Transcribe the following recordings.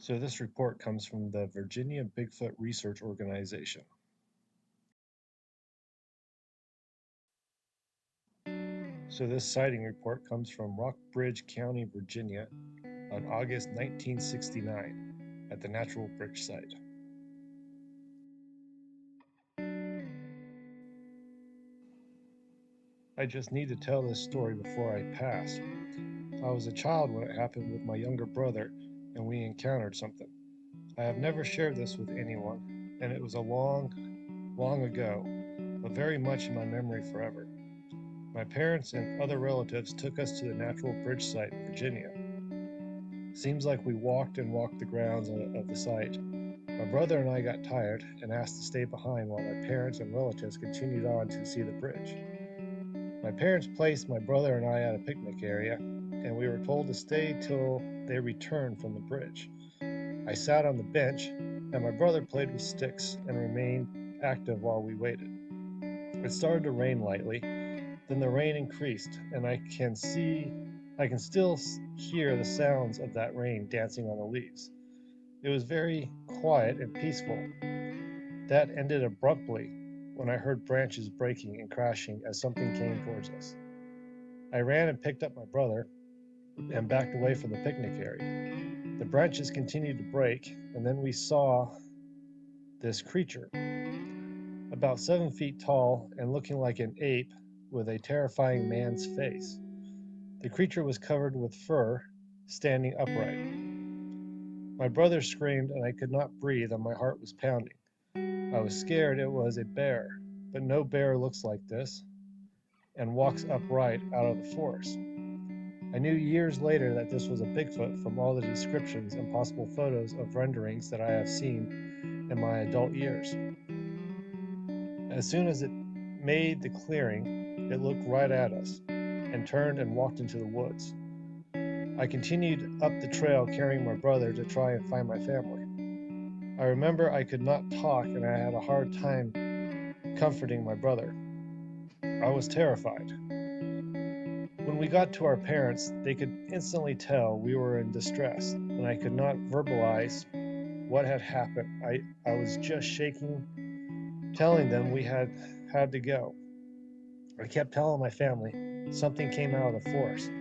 So this report comes from the Virginia Bigfoot Research Organization. So this sighting report comes from Rockbridge County, Virginia on August 1969 at the Natural Bridge site. I just need to tell this story before I pass. I was a child when it happened with my younger brother and we encountered something. I have never shared this with anyone, and it was a long ago, but very much in my memory forever. My parents and other relatives took us to the Natural Bridge site in Virginia. Seems like we walked and walked the grounds of the site. My brother and I got tired and asked to stay behind while my parents and relatives continued on to see the bridge. My parents placed my brother and I at a picnic area, and we were told to stay till they returned from the bridge. I sat on the bench, and my brother played with sticks and remained active while we waited. It started to rain lightly, then the rain increased, and I can still hear the sounds of that rain dancing on the leaves. It was very quiet and peaceful. That ended abruptly when I heard branches breaking and crashing as something came towards us. I ran and picked up my brother and backed away from the picnic area. The branches continued to break, and then we saw this creature, about 7 feet tall and looking like an ape with a terrifying man's face. The creature was covered with fur, standing upright. My brother screamed and I could not breathe and my heart was pounding. I was scared it was a bear, but no bear looks like this and walks upright out of the forest. I knew years later that this was a Bigfoot from all the descriptions and possible photos of renderings that I have seen in my adult years. As soon as it made the clearing, it looked right at us and turned and walked into the woods. I continued up the trail carrying my brother to try and find my family. I remember I could not talk and I had a hard time comforting my brother. I was terrified. When we got to our parents, they could instantly tell we were in distress and I could not verbalize what had happened. I was just shaking, telling them we had to go. I kept telling my family something came out of the forest.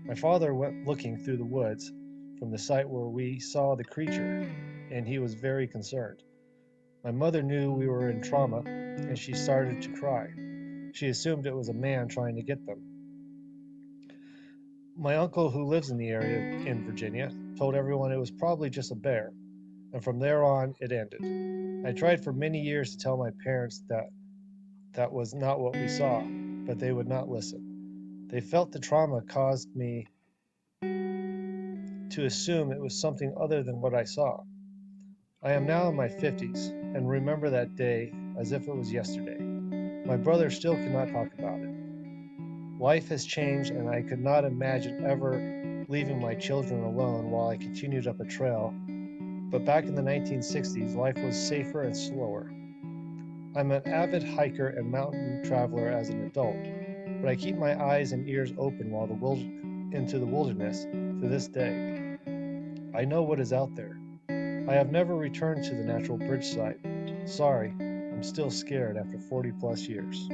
My father went looking through the woods from the site where we saw the creature, and he was very concerned. My mother knew we were in trauma, and she started to cry. She assumed it was a man trying to get them. My uncle, who lives in the area in Virginia, told everyone it was probably just a bear, and from there on, it ended. I tried for many years to tell my parents that that was not what we saw, but they would not listen. They felt the trauma caused me to assume it was something other than what I saw. I am now in my 50s and remember that day as if it was yesterday. My brother still cannot talk about it. Life has changed, and I could not imagine ever leaving my children alone while I continued up a trail. But back in the 1960s, life was safer and slower. I'm an avid hiker and mountain traveler as an adult, but I keep my eyes and ears open while into the wilderness to this day. I know what is out there. I have never returned to the Natural Bridge site. Sorry, I'm still scared after 40 plus years.